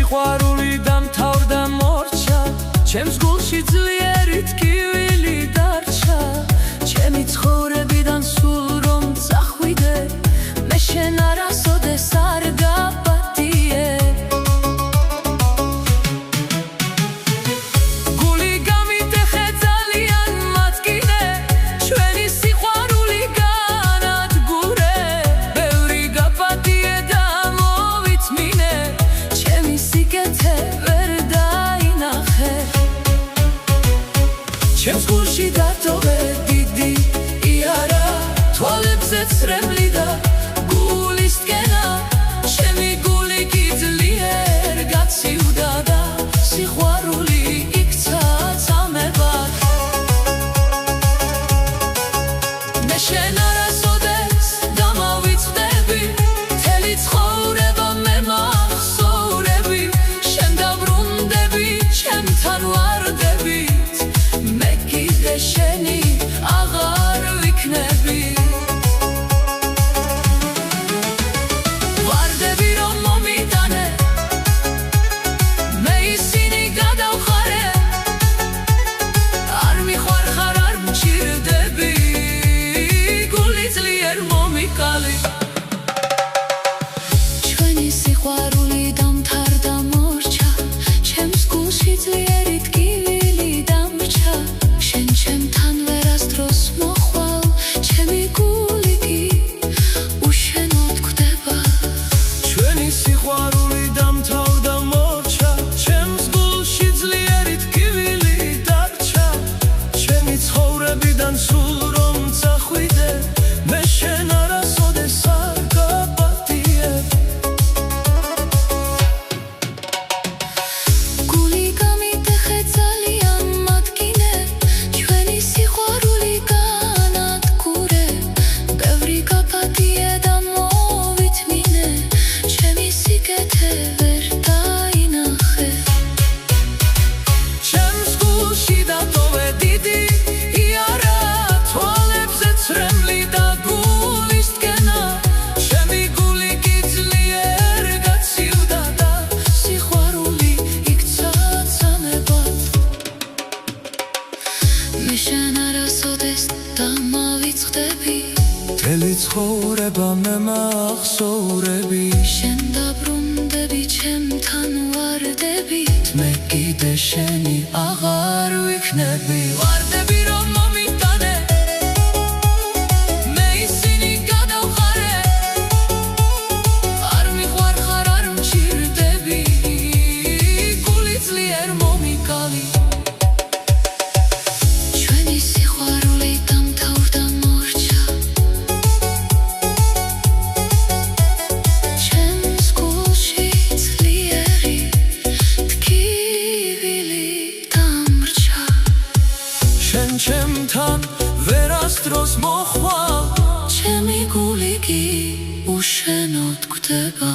სიყვარული დამთავრდა მორჩა ჩემს გულში ძლიერი ტკივილი დარჩა ჩემი ცხოვრებიდან სულ რომ წახვიდე მე შენ არასოდეს არ გაპატიე გული გამიდეხე ძალიან მათკინე ჩვენი სიყვარული განადგურე ბევრი გაპატიე და მოვიწმინე ჩემი სიკეთე ვერ დაინახე ჩემს გულში დატოვე დიდი იარა თვალებზე ცრემლი და გულისკენა ჩემი გული კი ძლიერ გაცივდა და სიყვარული იქცა წამებად მე შენ არასოდეს დამავიწყდები მთელი ცხოვრება მე მახსოვრები შენ დაბრუნდები ჩემთან ვარდებით მე კიდე შენი აღარ ვიქნები ვარდები რომ მომიტანე მე ისინი გადავხარე არ მიხარხარ არ მჭირდები გული ძლიერ მომიკალი ჩვენი სიყვარული დამთავრდა მორჩა ჩემს გულში ძლიერი ტკივილი დამრჩა შენ ჩემთან ვერასდროს მოხვალ ჩემი გული კი უშენოდ გვდება ჩვენი სიყვარული დამთავრდა მორჩა ჩემს გულში ძლიერი ტკივილი დარჩა ჩემი ცხოვრებიდან სულ რომ წახვიდე მე შენ არასოდეს არ გაპატიე გული გამიდეხე ძალიან მათკინე ჩვენი სიყვარული განადგურე ბევრი გაპატიე და მოვიწმინე ჩემი სიკეთე ვერ დაინახე ჩემს გულში დატოვე დიდი იარა თვალებზე ცრემლი და გულისკენა ჩემი გული კი ძლიერ გაცივდა და სიყვარული იქცა წამებად მე შენ არასოდეს დამავიწყდები მთელი ცხოვრება მე მახსოვრები შენ დაბრუნდები ჩემთან ვარდებით მე კიდე შენი აღარ ვიქნები ვარდები რომ მომიტანე მე ისინი გადავხარე არ მიხარხარ არ მჭირდები გული ძლიერ მომიკალი ჩვენი სიყვარული დამთავრდა მორჩა ჩემს გულში ძლიერი ტკივილი დამრჩა შენ ჩემთან ვერასდროს მოხვალ ჩემი გული კი უშენოდ გვდება